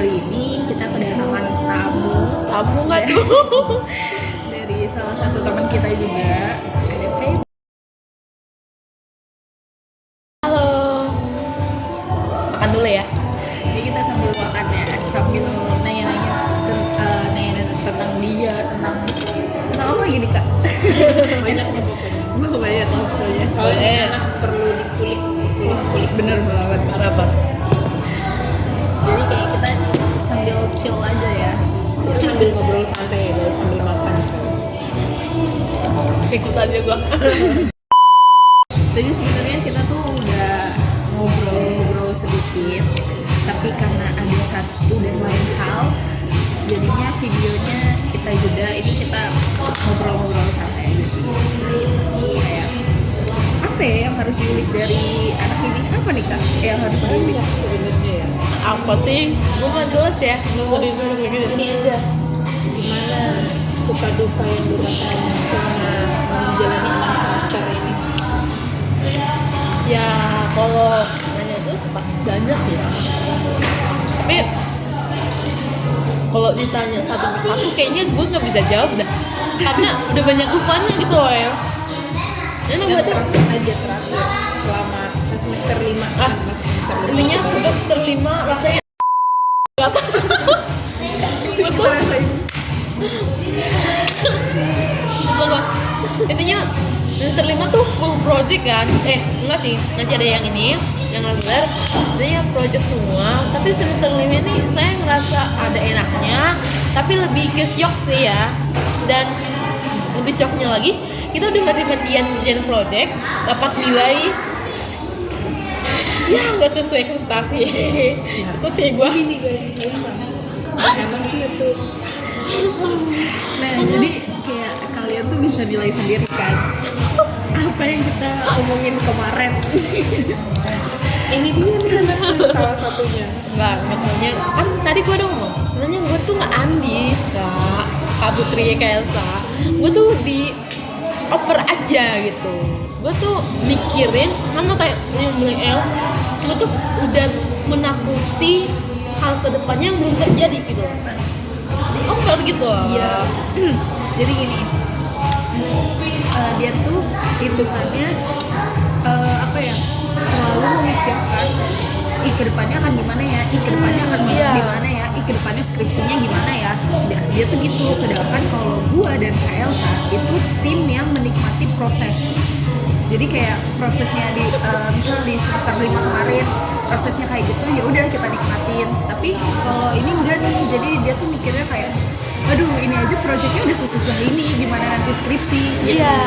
kali ini kita kedatangan tamu nggak tuh? dari salah satu teman kita juga, ada Feby. Halo, makan dulu ya. Jadi kita sambil makan ya, sambil nanya-nanya tentang dia, tentang apa gini kak? Banyaknya pokoknya. Gue banyak pokoknya. Soalnya perlu dikulik Bener banget. apa? Jadi kayak kita sambil chill aja ya. Sambil ngobrol santai ya, sambil makan. Ikut aja gua. Jadi sebenarnya kita tuh udah ngobrol sedikit, tapi karena ada satu dan lain hal, jadinya videonya kita jeda. Ini kita ngobrol santai aja sih sebenarnya gitu. Kayak apa ya yang harus diulik dari anak ini? Apa nih kak yang harus diulik? Banyak sebenarnya ya. Apa sih? Gua nggak jelas ya. Nggak disuruh begitu. Ini aja. Gimana suka duka yang lu rasain selama menjalani 6 semester ini? Ya kalau nanya itu pasti banyak ya. Tapi kalau ditanya satu persatu kayaknya gue nggak bisa jawab dah. Karena udah banyak lupanya gitu loh ya. Dan terakhir aja selama semester 5 semester 5 Intinya semester 5 rasanya apa? Betul. Intinya semester 5 tuh full project kan? Enggak sih, masih ada yang ini, yang reguler. Intinya project semua. Tapi semester 5 ini saya ngerasa ada enaknya, tapi lebih ke shock sih ya. Dan lebih shocknya lagi, kita udah mati-matian ngerjain project, dapat nilai ya nggak sesuai ekspektasi. Itu sih gue ini guys, emang gitu. Nah jadi kayak kalian tuh bisa nilai sendiri kan apa yang kita omongin kemarin. ini dia nih salah satunya. Enggak, misalnya kan tadi gue udah ngomong, sebenarnya gue tuh nggak ambis kak Putri kayak Elsa. Gue tuh di oper aja gitu. Gue tuh mikirin sama kayak yang bilang El, gue tuh udah menakuti hal kedepannya yang belum terjadi gitu loh. Di oper gitu loh. Iya. Jadi gini, dia tuh hitungannya apa ya, terlalu memikirkan kedepannya akan gimana ya, kedepannya akan gimana ya, kedepannya skripsinya gimana ya. Dia tuh gitu. Sedangkan kalau gua dan Kak Elsa itu tim yang menikmati proses. Jadi kayak prosesnya di misalnya di semester 5 kemarin prosesnya kayak gitu, ya udah kita nikmatin. Tapi kalau ini enggak nih, jadi dia tuh mikirnya kayak aduh ini aja proyeknya udah sesusah ini, gimana nanti skripsi gitu. Iya.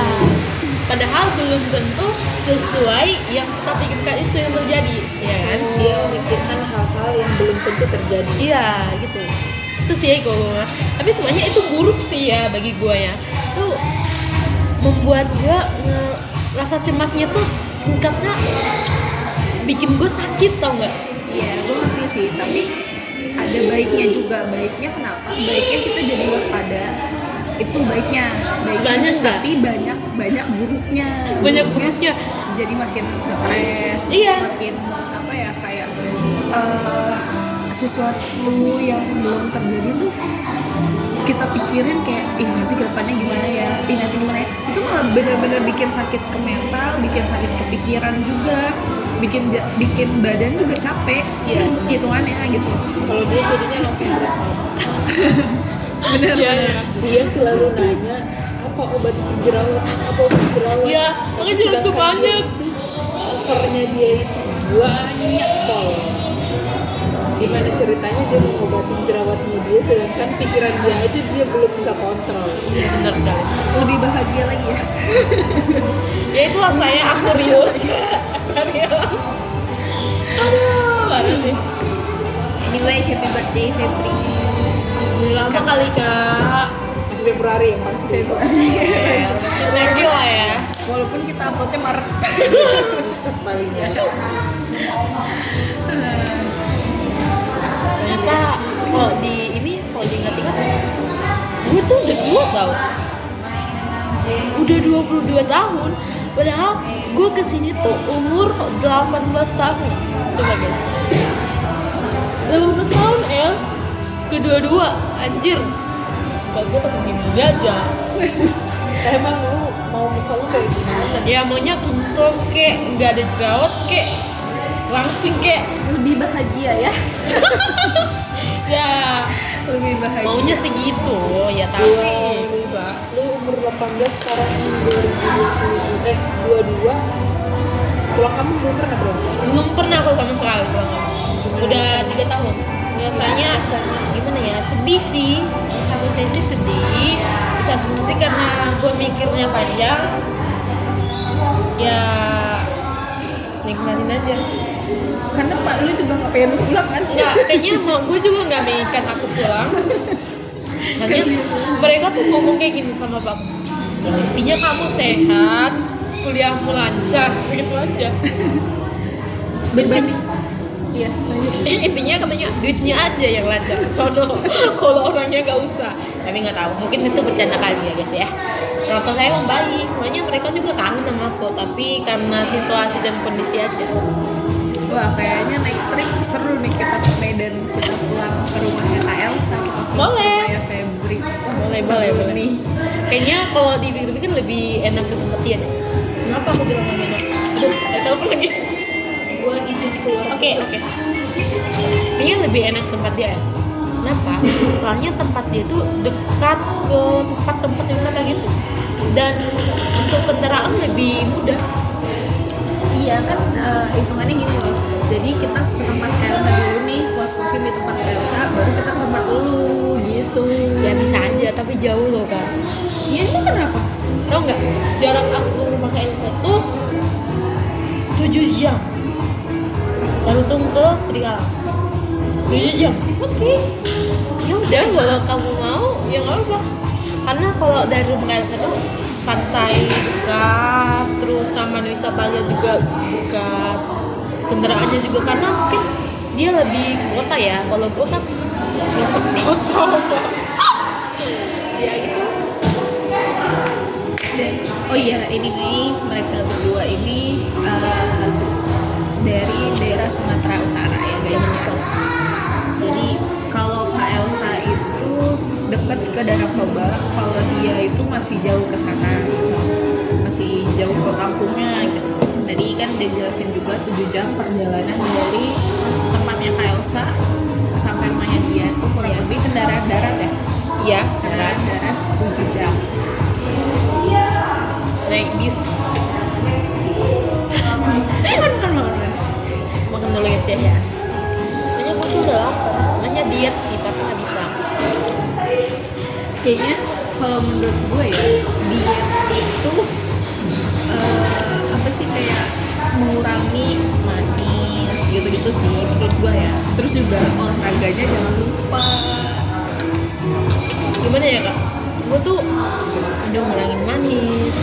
Padahal belum tentu sesuai yang kita pikirkan itu yang terjadi, ya kan? Dia memikirkan hal-hal yang belum tentu terjadi. Iya, gitu. Itu sih gue. Tapi semuanya itu buruk sih ya bagi gue ya. Itu membuat gue rasa cemasnya tuh tingkatnya bikin gue sakit, tau nggak? Iya, gue ngerti sih. Tapi ada baiknya juga. Baiknya kenapa? Baiknya kita jadi waspada. Itu baiknya Sebenarnya enggak. Tapi banyak buruknya. Banyak buruknya. Jadi makin stres. Iya. Makin apa ya, kayak sesuatu yang belum terjadi tuh kita pikirin kayak nanti kedepannya gimana ya, nanti gimana ya. Itu malah benar-benar bikin sakit ke mental, bikin sakit ke pikiran juga, bikin badan juga capek. Iya. Hitungannya gitu. Kalau dia jadinya langsung berat. Bener. Dia selalu nanya apa obat jerawat. Iya, makanya jerawat banyak. Covernya dia itu banyak pol. Gimana ceritanya dia mengobatin jerawatnya dia, sedangkan pikiran dia aja dia belum bisa kontrol. Iya benar kali. Lebih bahagia lagi ya. Ya itulah saya Aquarius. Aduh, banget nih. Anyway, happy birthday Febri. Lama kali kak. Masih Februari yang pasti. Thank you lah ya. Walaupun kita uploadnya Maret. Buset palingnya. Ternyata kalau diingat-ingat gue tuh udah tua tau. Udah 22 tahun. Padahal gue kesini tuh umur 18 tahun. Coba guys, 18 tahun ya. kedua-dua anjir muka gue tetap gini aja. Emang lu mau muka lu kayak gimana? Ya maunya kental kek, nggak ada jerawat kek, langsing kek. Lebih bahagia ya. Ya Lebih bahagia. maunya segitu ya tapi bisa. Lu umur 18 sekarang 2020 22 pulang kamu belum pernah bro? Belum pernah aku sama sekali pulang kampung. Udah 3 tahun. Biasanya gimana ya, sedih sih. Di satu sisi sedih, di satu sisi karena gue mikirnya panjang. Ya nikmatin aja. Karena pak lu juga nggak pengen pulang kan? Enggak, kayaknya mau gue juga nggak mengikat aku pulang. Makanya mereka tuh ngomong kayak gini sama bang. Intinya kamu sehat, kuliahmu lancar, begitu aja. Beban. Iya. Intinya katanya duitnya aja yang lancar. Sono kalau orangnya nggak usah. Tapi nggak tahu, mungkin itu bercanda kali ya guys ya. Contoh saya membaik, makanya mereka juga kangen sama aku, tapi karena situasi dan kondisi aja. Wah, kayaknya next trip seru nih kita ke Medan, kita pulang ke rumahnya Kak Elsa, kita pulang Boleh. ke rumahnya Febri. Wah, Boleh, seru boleh. nih. Kayaknya kalau dipikir-pikir lebih enak di tempat dia deh. Kenapa aku bilang lebih enak? Aduh, ada telepon lagi. Gua izin keluar. Oke. Kayaknya lebih enak tempat dia ya. Kenapa? Soalnya tempat dia tuh dekat ke tempat-tempat wisata gitu. Dan untuk kendaraan lebih mudah. Iya kan, hitungannya gini loh. Jadi kita ke tempat Kak Elsa dulu nih, puas-puasin di tempat Kak Elsa, baru kita ke tempat lu gitu. Ya bisa aja, tapi jauh loh kak. Ya itu kenapa? Tau nggak? Jarak aku ke rumah Kak Elsa tuh 7 jam. Lalu ke Serigala 7 jam. It's okay. Ya udah, kalau kamu mau ya nggak apa. Karena kalau dari rumah Kak Elsa tuh pantai dekat, terus taman wisatanya juga dekat, kendaraannya juga karena mungkin dia lebih ke kota ya. Kalau gue kan pelosok-pelosok. Ya gitu. Dan oh iya, ini nih mereka berdua ini dari daerah Sumatera Utara ya guys. Jadi kalau Kak Elsa itu dekat ke Danau Toba, kalau dia itu masih jauh ke sana gitu. Masih jauh ke kampungnya gitu. Tadi kan dia jelasin juga 7 jam perjalanan dari tempatnya Kak Elsa sampai rumahnya dia itu kurang lebih kendaraan darat ya. Iya, Kendaraan darat 7 jam. naik bis. Makan dulu guys ya. Makanya gue tuh udah lapar. Makanya diet sih, tapi nggak bisa. Kayaknya kalau menurut gue ya, diet itu apa sih, kayak mengurangi manis gitu-gitu sih menurut gue ya. Terus juga olahraganya jangan lupa. Gimana ya kak? Gue tuh udah ngurangin manis.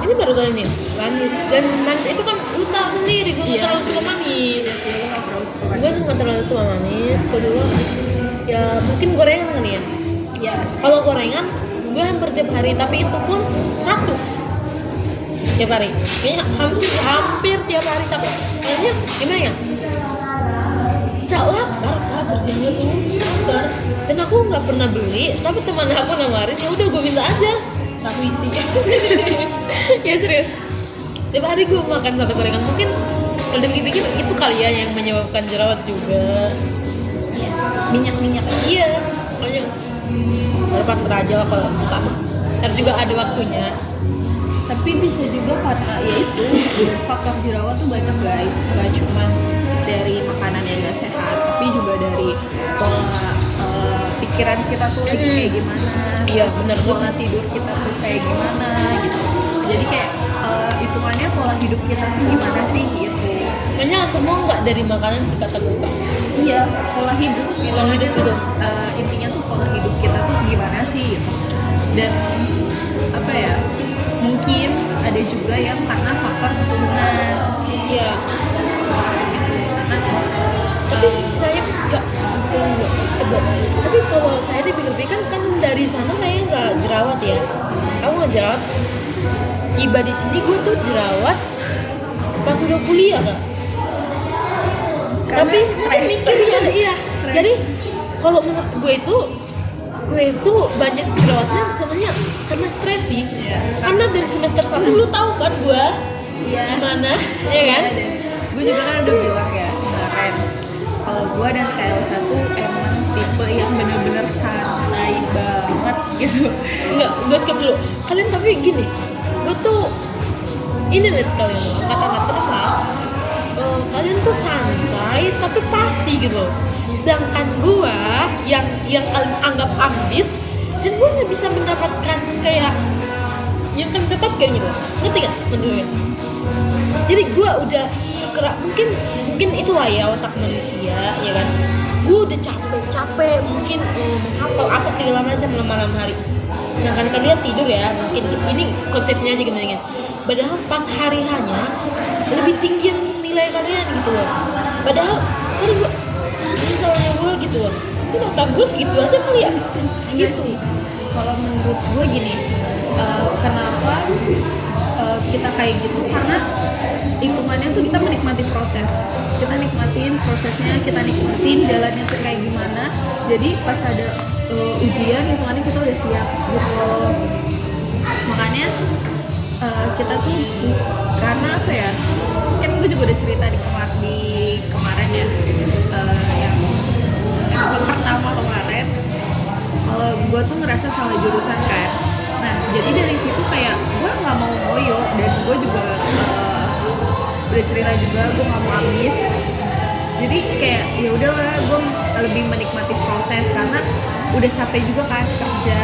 Ini baru kali ini manis. Dan manis itu kan lu tahu sendiri, gue nggak terlalu suka manis. Iya sih, gue nggak terlalu suka Gue manis. nggak terlalu suka manis. Kedua, ya mungkin gorengan kali ya. Ya, Kalau gorengan, gue hampir tiap hari, tapi itu pun satu tiap hari. Kayaknya hampir tiap hari satu. Soalnya gimana ya? Cak lapar, kak kerjanya tuh lapar. Dan aku nggak pernah beli, tapi teman aku nawarin, ya udah gue minta aja. Aku isi. Ya serius. Tiap hari gue makan satu gorengan. Mungkin kalau dipikir itu kali ya yang menyebabkan jerawat juga. minyak-minyak. Iya, pokoknya baru pasrah aja lah kalau buka mah. Ntar juga ada waktunya. Tapi bisa juga karena ya itu faktor jerawat tuh banyak guys, nggak cuma dari makanan yang nggak sehat, tapi juga dari pola pikiran kita tuh lagi kayak gimana. Iya, terus bener. pola tidur kita tuh kayak gimana gitu. Jadi kayak hitungannya pola hidup kita tuh gimana sih gitu. Makanya semua nggak dari makanan sih kata gue Kak. Iya, pola hidup gitu. Pola hidup itu. Intinya tuh pola hidup kita tuh gimana sih gitu. Dan apa ya? Mungkin ada juga yang karena faktor keturunan. Iya. Gitu. Karena Tapi saya nggak tapi kalau saya dipikir-pikir kan dari sana saya nggak jerawat ya. Kamu nggak jerawat? Tiba di sini gue tuh jerawat pas udah kuliah Kak. Karena Tapi stres. mikirnya iya. Stres. Jadi kalau menurut gue itu banyak jerawatnya sebenarnya karena stres sih. Karena dari semester 1 lu tahu kan gue gimana, ya kan? Gue juga kan udah bilang ya kemarin kalau gue dan KL1 emang tipe yang bener-bener santai banget gitu. Enggak, gue skip dulu. Kalian tapi gini, gue tuh ini liat kalian kata-kata apa? Kalian tuh santai tapi pasti gitu. Sedangkan gue yang kalian anggap ambis dan gue nggak bisa mendapatkan kayak yang kalian dapatkan gitu. Ngerti nggak menurutnya? Jadi gue udah sekerak mungkin itulah ya otak manusia, ya kan? Gue udah capek mungkin menghafal apa segala macam malam hari. Sedangkan kalian tidur ya, mungkin ini konsepnya aja gimana kan? Padahal pas hari hanya lebih tinggi yang nilai kalian gitu loh. Padahal kan gue misalnya gue gitu loh, itu otak gue segitu aja kali ya. Iya sih. Kalau menurut gue gini, kenapa kita kayak gitu? Karena hitungannya tuh kita menikmati proses, kita nikmatin prosesnya, kita nikmatin jalannya tuh kayak gimana. Jadi pas ada ujian hitungannya kita udah siap gitu. Makanya kita tuh karena apa ya? Kan gue juga udah cerita di kemarin ya, yang episode pertama kemarin. Kalau gue tuh ngerasa salah jurusan kan. Nah jadi dari situ kayak gue nggak mau ngoyo dan gue juga udah cerita juga gue nggak mau ambis. Jadi kayak ya udahlah gue lebih menikmati proses karena udah capek juga kan kerja,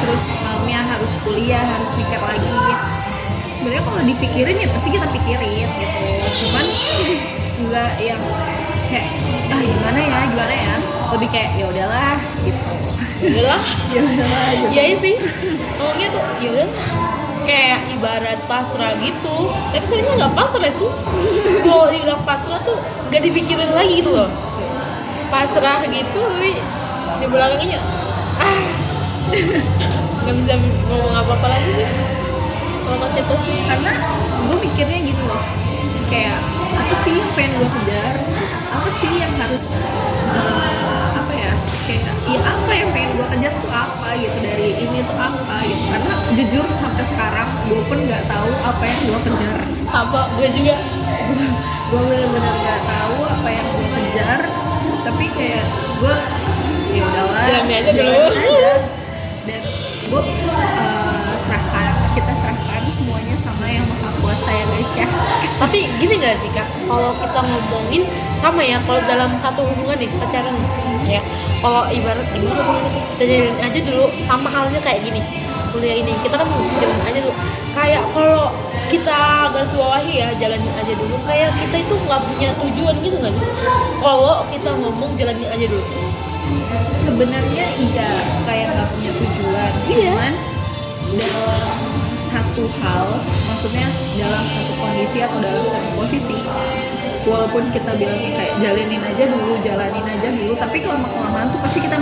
terus malamnya harus kuliah, harus mikir lagi. Sebenarnya kalau dipikirin ya pasti kita pikirin gitu. Cuman nggak yang kayak gimana ya, lebih kayak ya udahlah gitu. Udahlah. Ya udahlah gitu. Ya sih. Ngomongnya tuh ya udah kayak ibarat pasrah gitu. Tapi sebenarnya nggak pasrah sih. Kalau dibilang pasrah tuh nggak dipikirin lagi gitu loh. Pasrah gitu, di belakangnya nggak bisa ngomong apa-apa lagi sih. Kalau masih pasti Karena gue mikirnya gitu loh, kayak apa sih yang pengen gue kejar, apa sih yang harus apa ya, kayak ya apa yang pengen gue kejar tuh apa gitu, dari ini tuh apa gitu. Karena jujur sampai sekarang gue pun nggak tahu apa yang gue kejar. apa gue juga Gue benar-benar nggak tahu apa yang gue kejar, tapi kayak gue ya udahlah Jalanin aja dulu. jalanin aja. Dan gue kita serahkan semuanya sama yang maha kuasa ya guys ya. Tapi gini nggak sih kak, kalau kita ngomongin sama ya, kalau dalam satu hubungan nih pacaran ya, kalau ibarat gimana kita jalanin aja dulu, sama halnya kayak gini kuliah ini, kita kan jalanin aja dulu. Kayak kalau kita garis bawahi ya, jalanin aja dulu, kayak kita itu nggak punya tujuan gitu nggak sih? Kalau kita ngomong jalanin aja dulu, Sebenarnya iya, kayak nggak punya tujuan. Iya. Cuman dalam satu hal, maksudnya dalam satu kondisi atau dalam satu posisi, walaupun kita bilangnya kayak jalanin aja dulu, tapi kelamaan tuh pasti kita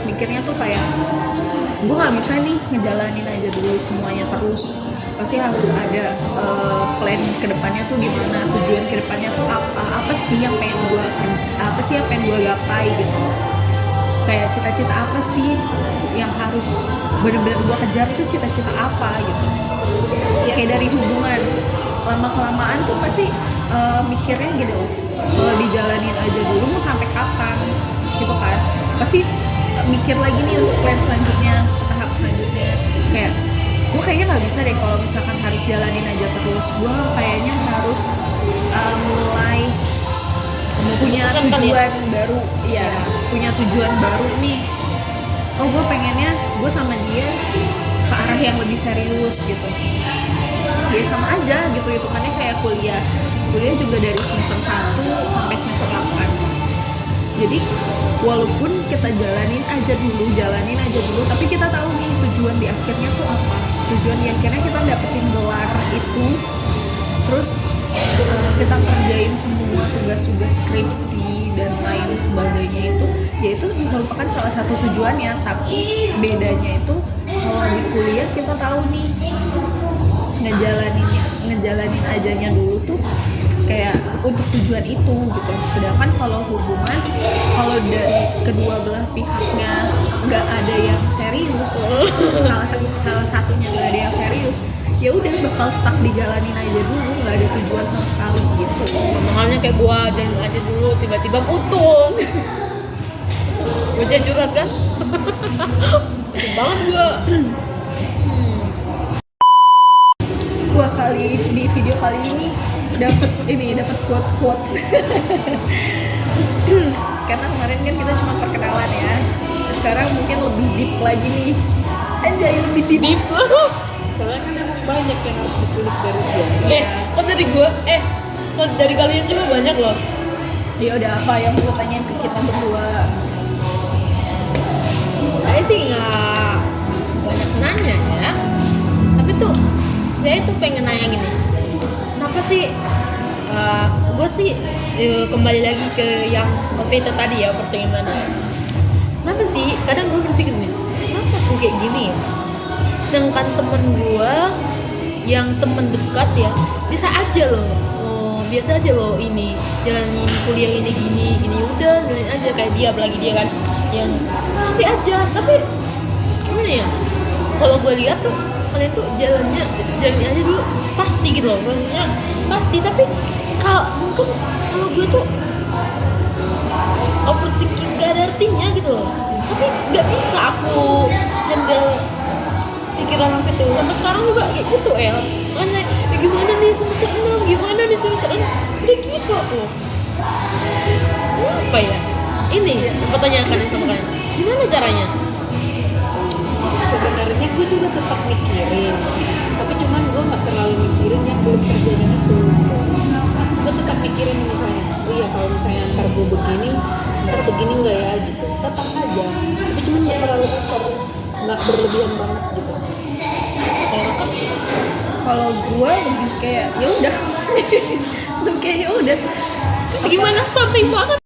mikirnya tuh kayak gue nggak bisa nih ngejalanin aja dulu semuanya terus. Pasti harus ada plan kedepannya tuh gimana, tujuan kedepannya tuh apa sih yang pengen gue gapai gitu. Kayak cita-cita apa sih yang harus benar-benar gue kejar, itu cita-cita apa gitu. Kayak dari hubungan lama-kelamaan tuh pasti mikirnya gitu, kalau dijalanin aja dulu mau sampai kapan gitu kan. Pasti mikir lagi nih untuk plan selanjutnya, tahap selanjutnya. Kayak gue kayaknya nggak bisa deh kalau misalkan harus jalanin aja terus. Gue kayaknya harus mulai punya tujuan baru ya, punya tujuan baru nih. Oh gue pengennya gue sama dia ke arah yang lebih serius gitu. Ya sama aja gitu, hitungannya kayak kuliah juga dari semester 1 sampai semester 8. Jadi walaupun kita jalanin aja dulu, tapi kita tahu nih tujuan di akhirnya tuh apa. Tujuan di akhirnya kita dapetin gelar itu, terus kita kerjain semua tugas-tugas skripsi dan lain sebagainya itu, yaitu merupakan salah satu tujuannya. Tapi bedanya itu kalau di kuliah kita tahu nih ngejalanin ajanya dulu tuh kayak untuk tujuan itu gitu. Sedangkan kalau hubungan, kalau dari kedua belah pihaknya nggak ada yang serius, salah satunya nggak ada yang serius, ya udah bakal stuck dijalanin aja dulu, nggak ada tujuan sama sekali gitu. Mahalnya kayak gua jalan aja dulu tiba-tiba putung. Gua curhat kan? Putung banget gua. Gua di video kali ini dapat quote karena kemarin kan kita cuma perkenalan ya, sekarang mungkin lebih deep lagi nih, anjay lebih deep. Soalnya kan emang banyak yang harus dikulik dari dia. Kok dari gua? Kok dari kalian juga banyak loh. Ya udah, apa yang lu tanyain ke kita berdua? Saya sih nggak banyak nanya ya, tapi tuh saya tuh pengen nanya gini, kenapa sih gue sih kembali lagi ke yang Vita tadi ya, pertanyaan tadi. Kenapa sih kadang gue berpikir nih, kenapa gue kayak gini ya, sedangkan temen gue yang temen dekat ya bisa aja loh, biasa aja loh ini jalanin kuliah ini gini udah jalanin aja, kayak dia apalagi dia kan yang nanti aja. Tapi gimana ya, kalau gue lihat tuh kalian tuh jalannya aja dulu pasti gitu loh, prosesnya pasti. Tapi mungkin kalau gue tuh overthinking gak ada artinya gitu loh, tapi nggak bisa aku handle pikiran sampai tuh sampai sekarang juga kayak gitu makanya gimana nih semester 6, gimana nih semester 6, udah gitu aku. Apa ya ini pertanyaan kalian sama kalian, gimana caranya? Sebenarnya gue juga tetap mikirin, tapi cuman gue nggak terlalu mikirin yang belum terjadi itu. Gue tetap mikirin misalnya, oh iya kalau misalnya ntar gue begini nggak ya gitu, tetap aja. Tapi cuman nggak terlalu over, nggak berlebihan banget gitu. Kalau gue lebih kayak ya udah, lebih kayak ya udah. Gimana sampai banget?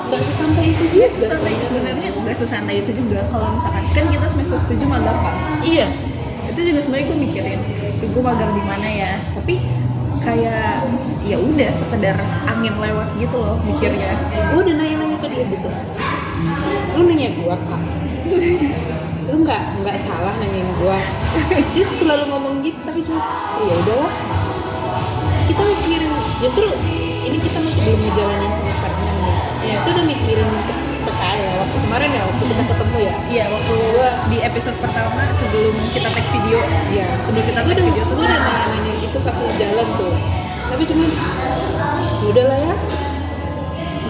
Nggak sesampai itu juga Sebenarnya nggak sesantai itu juga. Kalau misalkan kan kita semester 7 magang kan, Iya. itu juga sebenarnya gue mikirin, gue magang di mana ya. Tapi kayak ya udah sekedar angin lewat gitu loh mikirnya. Gue udah nanya ke dia gitu, lu nanya gue kak, lu nggak salah nanyain gue. Dia selalu ngomong gitu, tapi cuma oh ya udahlah, kita mikirin. Justru ini kita masih belum ngejalanin semester 6 nih ya, itu udah mikirin untuk PKL ya, waktu kemarin ya, waktu kita ketemu ya. Iya, waktu di episode pertama sebelum kita take video. Iya, Sebelum kita gue take video tuh udah nanya itu satu jalan tuh, tapi cuma udahlah ya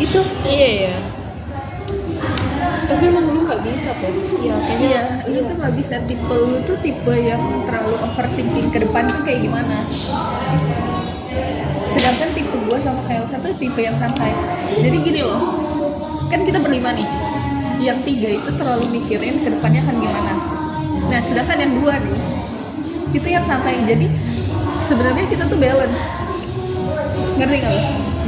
gitu. Iya ya. Tapi emang lu nggak bisa kan? Iya, kayaknya lu tuh nggak bisa, tipe lu tuh tipe yang terlalu overthinking ke depan tuh kayak gimana. Sedangkan tipe gue sama Kailsa tuh tipe yang santai. Jadi gini loh, kan kita berlima nih, yang 3 itu terlalu mikirin ke depannya akan gimana. Nah sedangkan yang 2 nih, itu yang santai. Jadi sebenarnya kita tuh balance, ngerti nggak lo?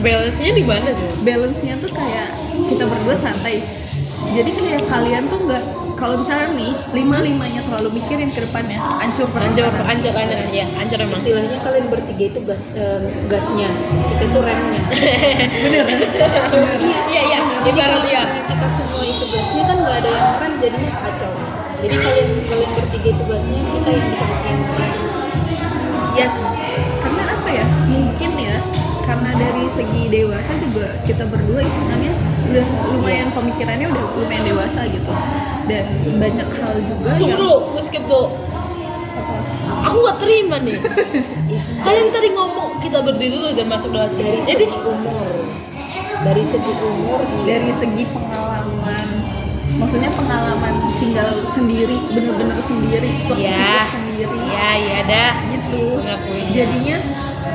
Balance-nya di mana sih? Balance-nya tuh kayak kita berdua santai. Jadi kayak kalian tuh nggak, kalau misalnya nih 5-5-nya terlalu mikirin ke depannya, hancur Anjir ya. Anjir emang. Istilahnya kalian bertiga itu gasnya, kita itu remnya. Bener. Iya. Jadi Bener, kalau iya. misalnya kita semua itu gasnya kan nggak ada yang rem, jadinya kacau. Jadi kalian bertiga itu gasnya, kita yang bisa nge-rem. Ya sih, karena apa ya, mungkin ya karena dari segi dewasa juga kita berdua hitungannya udah lumayan, pemikirannya udah lumayan dewasa gitu, dan banyak hal juga Tunggu yang dulu, gue skip dulu. Aku nggak terima nih. Ya, Kalian tadi ngomong kita berdiri tuh udah masuk dewasa. dari Jadi segi umur, iya. dari segi pengalaman, maksudnya pengalaman tinggal sendiri, bener-bener sendiri, kok Iya. hidup sendiri iya dah. gitu. Ngakuin. Jadinya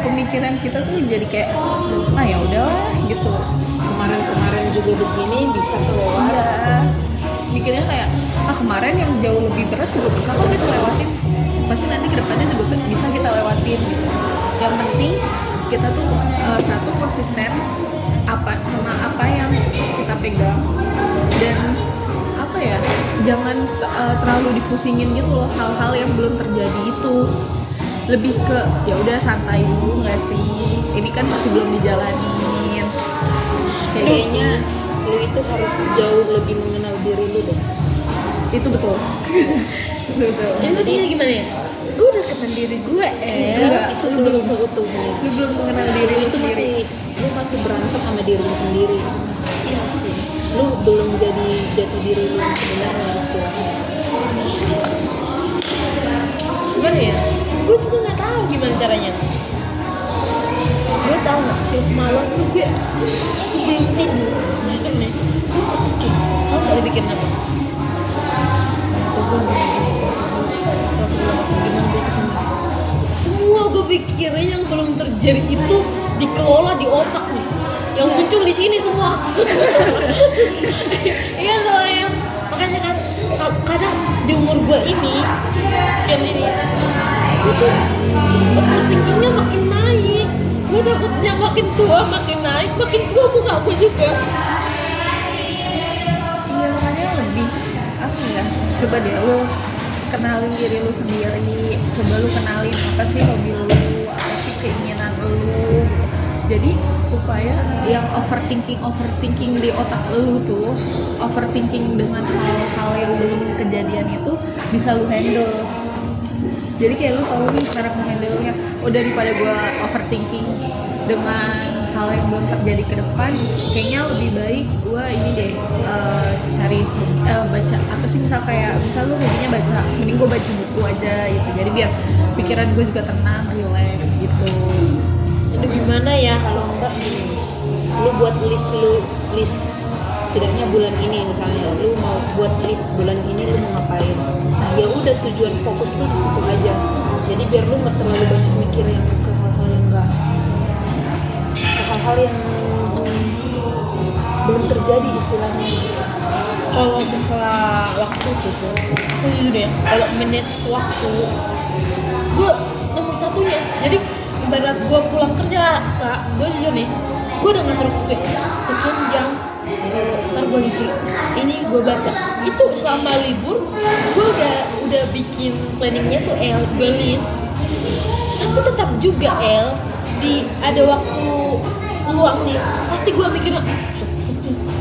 pemikiran kita tuh jadi kayak ya udahlah gitu. Kemarin juga begini bisa keluar. Iya, mikirnya kayak kemarin yang jauh lebih berat juga bisa kok kita lewatin, pasti nanti kedepannya juga bisa kita lewatin gitu. Yang penting kita tuh satu, konsisten sama apa yang kita pegang, dan apa ya, jangan terlalu dipusingin gitu loh hal-hal yang belum terjadi itu. lebih ke ya udah santai dulu nggak sih, ini kan masih belum dijalanin Kayaknya lu itu harus jauh lebih mengenal diri lu deh. itu betul. Betul. Ini maksudnya gimana ya? Gue udah kenal diri gue, Enggak, Itu lu belum belum. seutuhnya. Lu belum mengenal diri lu Itu sendiri. lu masih berantem sama diri lu sendiri. Iya sih. Lu belum jadi jati diri lu yang sebenarnya istilahnya. Gimana ya? Gue juga nggak tahu gimana caranya. Gue tahu nggak? Tiap malam tuh gue sebelum tidur, justru nih, tau nggak dibikin apa? Tuh gue gini-gini, gimana besoknya? Semua gue pikirin yang belum terjadi itu dikelola di otak nih. Yang muncul di sini semua. Iya loh ya. Makanya kan kadang di umur gue ini sekian ini, gue tuh overthinkingnya makin naik. Gue takutnya makin tua makin naik, makin tua muka gue juga. Iya, makanya lebih apa ya, coba deh lu kenalin diri lu sendiri, coba lu kenalin apa sih hobi lu, apa sih keinginan lu gitu. Jadi supaya yang overthinking di otak lu tuh, overthinking dengan hal-hal yang belum kejadian itu bisa lu handle. Jadi kayak lu tahu nih cara menghandle-nya. Oh, daripada gua overthinking dengan hal yang belum terjadi ke depan, kayaknya lebih baik gua ini deh cari baca apa sih, misal lu hobinya baca, mending gua baca buku aja gitu. Jadi biar pikiran gua juga tenang, relax gitu. Itu gimana ya? Kalau enggak gini, lu buat list setidaknya bulan ini, misalnya lu mau buat list bulan ini lu mau ngapain. Nah ya udah, tujuan fokus lu di situ aja. Jadi biar lu nggak terlalu banyak mikir yang ke hal-hal yang belum terjadi istilahnya. Kalau masalah waktu gitu, aku jujur ya, kalau manage waktu, gue nomor satunya. Jadi ibarat gue pulang kerja, kak, gue jujur nih, gue udah ngatur waktu gue sekian jam. Ntar gue lucu, ini gue baca. Itu selama libur, gue udah bikin planningnya tuh gue list. Tapi tetap juga ada waktu luang nih, pasti gue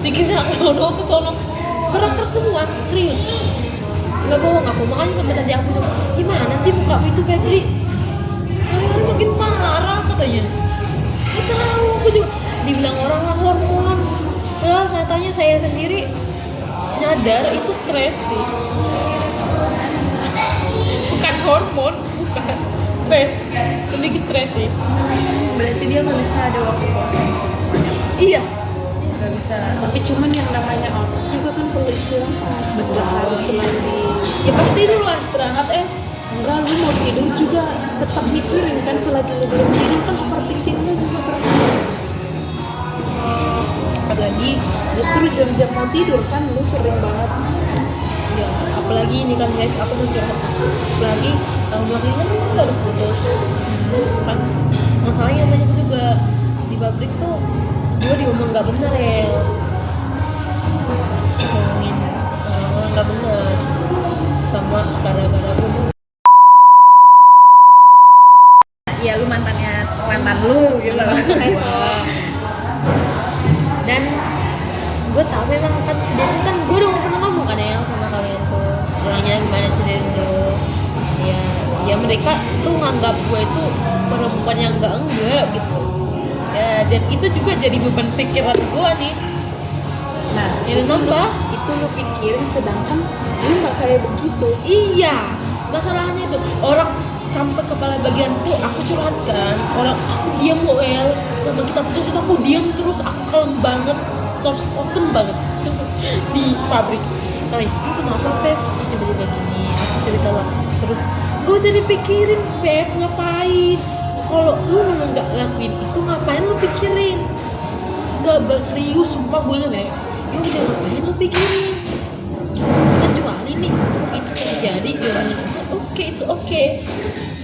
mikirnya sono gerak semua, serius, nggak bohong aku. Makanya sampai tadi aku tuh, gimana sih muka itu Febri hari-hari makin parah katanya. Gak tahu, aku juga dibilang orang lah hormon, padahal katanya saya sendiri nyadar itu stres sih, bukan hormon, bukan stres, lebih ke stres sih. Berarti dia nggak bisa ada waktu kosong sih. Iya, Nggak bisa. Tapi cuman yang namanya otak juga kan perlu istirahat. Betul. Harus selalu di ya pasti dulu lah istirahat. enggak, lu mau tidur juga tetap mikirin kan, selagi lu belum tidur kan overthinking lu juga berkembang. Apalagi justru jam-jam mau tidur kan lu sering banget. Ya, apalagi ini kan guys, aku mau curhat. Apalagi tahun belakang kan baru putus. Kan masalahnya banyak juga di pabrik tuh, gue diomong nggak bener ya, ngomongin orang nggak bener sama gara-gara gue. Ya lu mantan lu gitu. Dan gue tahu memang kan dia tuh kan, gue udah pernah ngomong kan ya sama kalian tuh, orangnya gimana sih dia tuh. Ya mereka tuh nganggap gue itu perempuan yang enggak gitu ya, dan itu juga jadi beban pikiran gue nih. Nah, Ya, kenapa? itu lu pikirin, sedangkan lu nggak kayak begitu. Iya, masalahnya itu orang sampai kepala bagian tuh aku curhatkan, orang aku diam sama kita putus itu, aku diam terus, aku kalem banget, soft spoken banget di pabrik. Nah, itu kenapa Pep? Tiba-tiba gini, aku cerita lah. Terus gak usah dipikirin Pep, ngapain? Kalau lu memang gak lakuin itu, ngapain lu pikirin? Gak serius, sumpah gue nih, ya udah ngapain lu pikirin? Kecuali nih itu terjadi dengan oke, it's okay.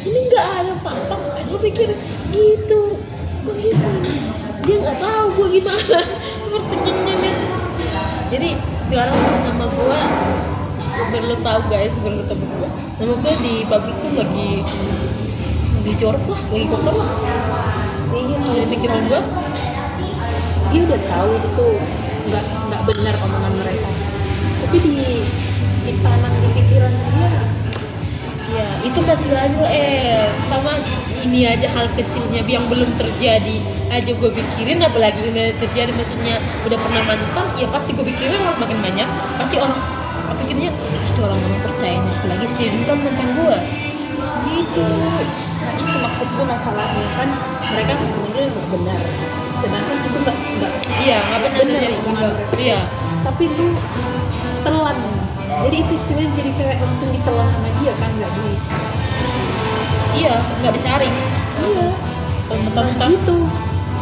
Ini nggak ada apa-apa, ngapain lu pikirin gitu? Begitu. Dia nggak tahu gue gimana overthinkingnya nih. Jadi sekarang nama gue, biar lo tahu guys, biar lo tahu gue, nama gue di pabrik tuh lagi lagi jorok lah, lagi kotor lah. Iya, Kalau pikiran gue, dia udah tahu itu nggak benar omongan mereka, tapi ditanam di pikiran dia. ya itu masih lalu sama ini aja hal kecilnya yang belum terjadi aja gue pikirin, apalagi ini udah terjadi, maksudnya udah pernah mantan, ya pasti gue pikirin lah makin banyak. Pasti orang apa pikirnya itu orang percaya, apalagi si itu kan mantan gue gitu. Nah itu maksud gue masalahnya kan, mereka ngomongnya nggak benar, sedangkan itu nggak Iya nggak benar benar jadi omongan nggak, mereka. iya Tapi lu telan, jadi itu istilahnya jadi kayak langsung ditelan sama dia kan, nggak iya nggak disaring. iya. Mentang-mentang Gitu.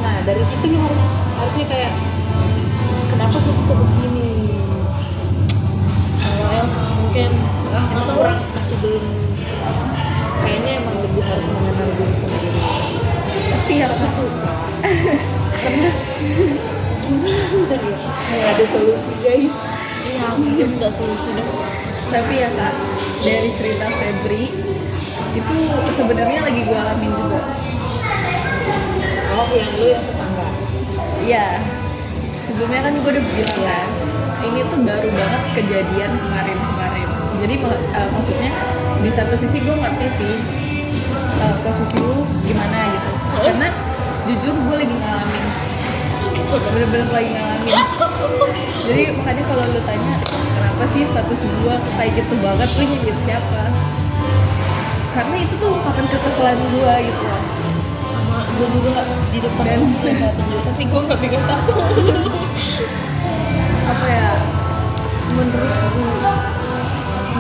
Nah dari situ lu harusnya kayak, kenapa gue bisa begini? awal mungkin Emang kurang, masih belum, kayaknya emang lebih harus mengenal diri sendiri. Tapi ya aku susah. Karena gimana ya? Nggak ada solusi guys. iya dia minta solusi dong. Tapi ya kak, dari cerita Febri itu sebenarnya lagi gue alamin juga. Oh yang lu yang tetangga. Iya, sebelumnya kan gue udah bilang kan, ini tuh baru banget kejadian kemarin. Jadi maksudnya di satu sisi gue ngerti sih posisi lu gimana gitu, karena jujur gue lagi ngalamin, bener-bener lagi ngalamin. Jadi makanya kalau lu tanya kenapa sih status gue kayak gitu banget, gue nyindir siapa? Karena itu tuh ungkapan kekesalan gue gitu. Sama gue juga di depan Dan- saat itu, tapi gue nggak bikin tahu. Apa ya, menurut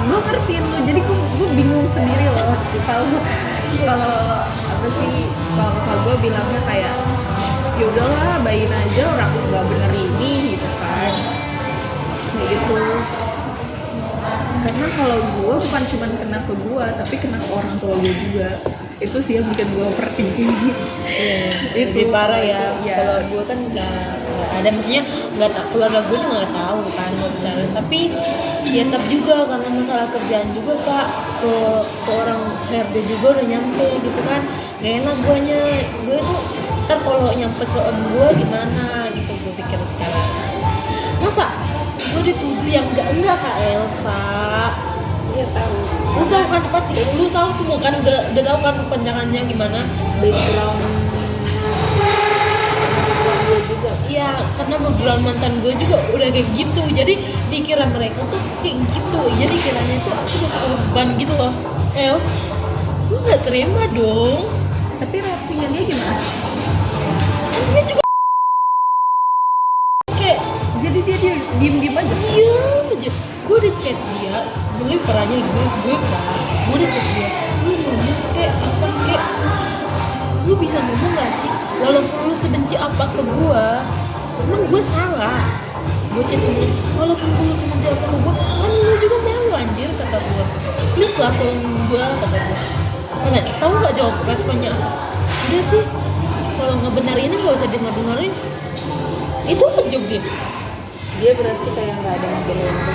gue ngertiin lu, jadi gue bingung sendiri loh kalau apa sih, kalau kakak gue bilangnya kayak ya udahlah bayin aja orang nggak bener ini gitu kan, kayak gitu. Karena kalau gue bukan cuma kena ke gue tapi kena ke orang tua gue juga, itu sih yang bikin gue overthinking. Itu Lebih parah ya. ya. Kalau gue kan nggak ada, maksudnya nggak tak, keluarga gue tuh nggak tahu kan gue bicara, tapi ya tetap juga karena masalah kerjaan juga kak, ke orang HRD juga udah nyampe gitu kan, gak enak gue tuh ntar kalau nyampe ke om gue gimana gitu, gue pikir sekarang masa gue dituduh yang enggak kak Elsa. Iya tahu. Lu tahu kan pasti, lu tahu semua kan, udah tahu kan panjangannya gimana. Background gue juga. Iya, karena background mantan gue juga udah kayak gitu, jadi dikira mereka tuh kayak gitu, jadi kiranya itu aku udah korban gitu loh. Gue nggak terima dong. Tapi reaksinya dia gimana? Kan dia juga kayak Jadi dia diem aja. iya aja. Gue udah chat dia, dulu perannya gue kan, gue udah chat dia, lu ngomong kayak apa, kayak lu bisa ngomong gak sih walaupun lu sebenci apa ke gue, emang gue salah. Gue chat dia, walaupun lu sebenci apa ke gue, kan lu juga mau anjir, kata gue, please lah tolong gue, kata gue. Karena tahu gak jawab responnya apa? Udah sih, kalau ngebenarinnya gak usah dengerin, itu aja jawab dia. Dia berarti kayak nggak ada yang belain lu.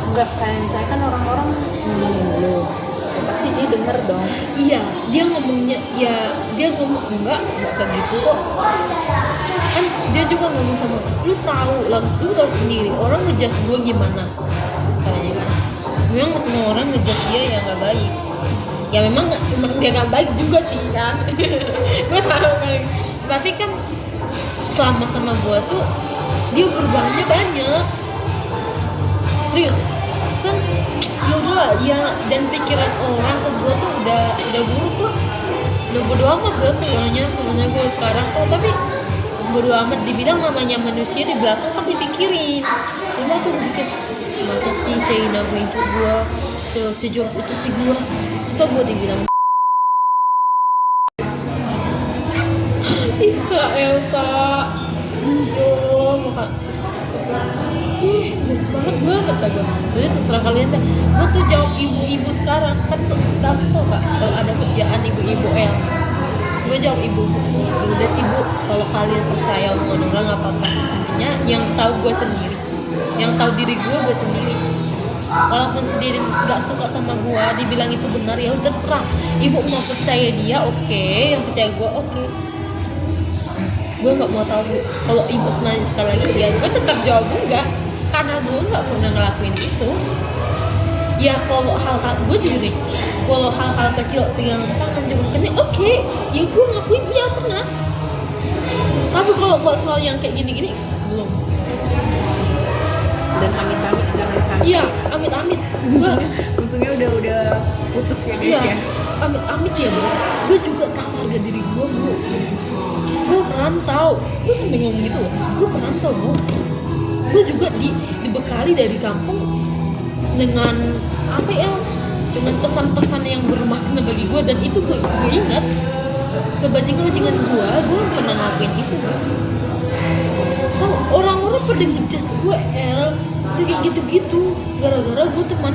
Nggak kayak misalnya kan orang-orang ngomongin lu, ya pasti dia denger dong. Iya, dia ngomongnya, ya dia ngomong enggak kayak gitu kok. Kan dia juga ngomong sama, lu tahu lah, lu tahu sendiri orang ngejudge gue gimana, katanya kan. Memang semua orang ngejudge dia ya nggak baik. Ya memang dia nggak baik juga sih kan. Gue tahu kan. Tapi kan selama sama gue tuh dia berubahnya banyak. Serius. Kan ya udah ya, dan pikiran orang ke gue tuh udah buruk lah, udah bodo amat gue sebenarnya gue sekarang tuh, tapi bodo amat dibilang namanya manusia, di belakang kan dipikirin. Udah tuh gue pikir, masa sih Sheina gue itu gue sejauh itu sih gue, itu gue dibilang ih Kak Elsa, yo muka banget gue, kata gue. Jadi terserah kalian deh. Gue tuh jawab ibu-ibu sekarang kan tuh, kamu tau gak kalau ada kerjaan ibu-ibu gue jawab ibu, udah sih bu, kalau kalian percaya omongan orang nggak apa-apa, intinya yang tahu gue sendiri, yang tahu diri gue sendiri. walaupun sendiri nggak suka sama gue, dibilang itu benar ya udah terserah. Ibu mau percaya dia oke, yang percaya gue oke. Gue nggak mau tahu. Kalau ibu nanya sekali lagi ya gue tetap jawab enggak, karena gue nggak pernah ngelakuin itu. Ya kalau hal-hal, gue jujur nih, kalau hal-hal kecil pegang tangan jemputnya oke, ya gue ngakuin iya pernah. Tapi kalau buat soal yang kayak gini-gini belum. Dan amit-amit jangan sampai. Iya, amit-amit. Gue Untungnya udah putus ya guys iya, ya. amit-amit ya bro. Gue juga tahu harga diri gue bro. Gue perantau. Gue sampai ngomong gitu. Gue perantau bu. Gue juga dibekali dari kampung dengan apa ya? Dengan pesan-pesan yang bermakna bagi gue, dan itu gue ingat. Sebajingan-bajingan gue pernah ngelakuin itu bro. Tahu orang-orang pada ngejudge gue kayak gitu-gitu gara-gara gue teman.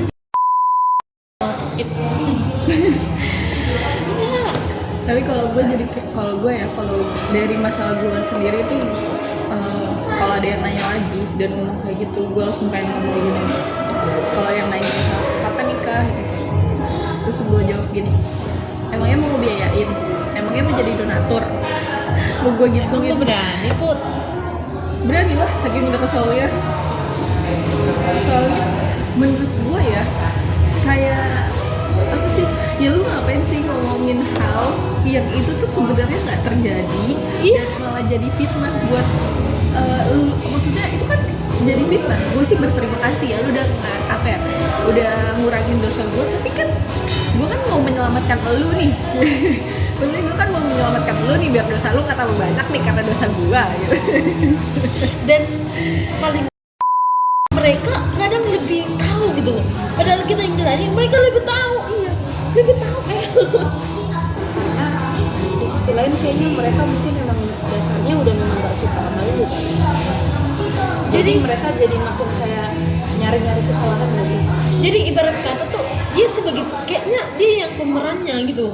Tapi kalau gue jadi kalau dari masalah gue sendiri tuh kalau ada yang nanya lagi dan ngomong kayak gitu, gue langsung pengen ngomong gini. Kalau yang nanya misal kapan nikah gitu, terus gue jawab gini, emangnya mau ngebiayain, emangnya mau jadi donatur, mau gue gituin. Berani put. Berani lah, saking udah keselnya. Soalnya menurut gue ya kayak apa sih, ya lu ngapain sih ngomongin hal yang itu tuh sebenarnya nggak terjadi, dan malah jadi fitnah buat lu. Maksudnya itu kan jadi fitnah. Gue sih berterima kasih ya lu udah udah ngurangin dosa gue, tapi kan gue kan mau menyelamatkan lu nih. Maksudnya gue kan mau menyelamatkan lu nih biar dosa lu nggak tambah banyak nih karena dosa gue gitu. Dan paling mereka kadang lebih tahu gitu loh, padahal kita yang jalanin mereka lebih tahu. Iya, lebih tahu Karena di sisi lain kayaknya mereka mungkin memang dasarnya udah memang gak suka sama lu kan. Jadi mereka jadi makin kayak nyari-nyari kesalahan gak sih? Jadi ibarat kata tuh dia sebagai kayaknya dia yang pemerannya gitu.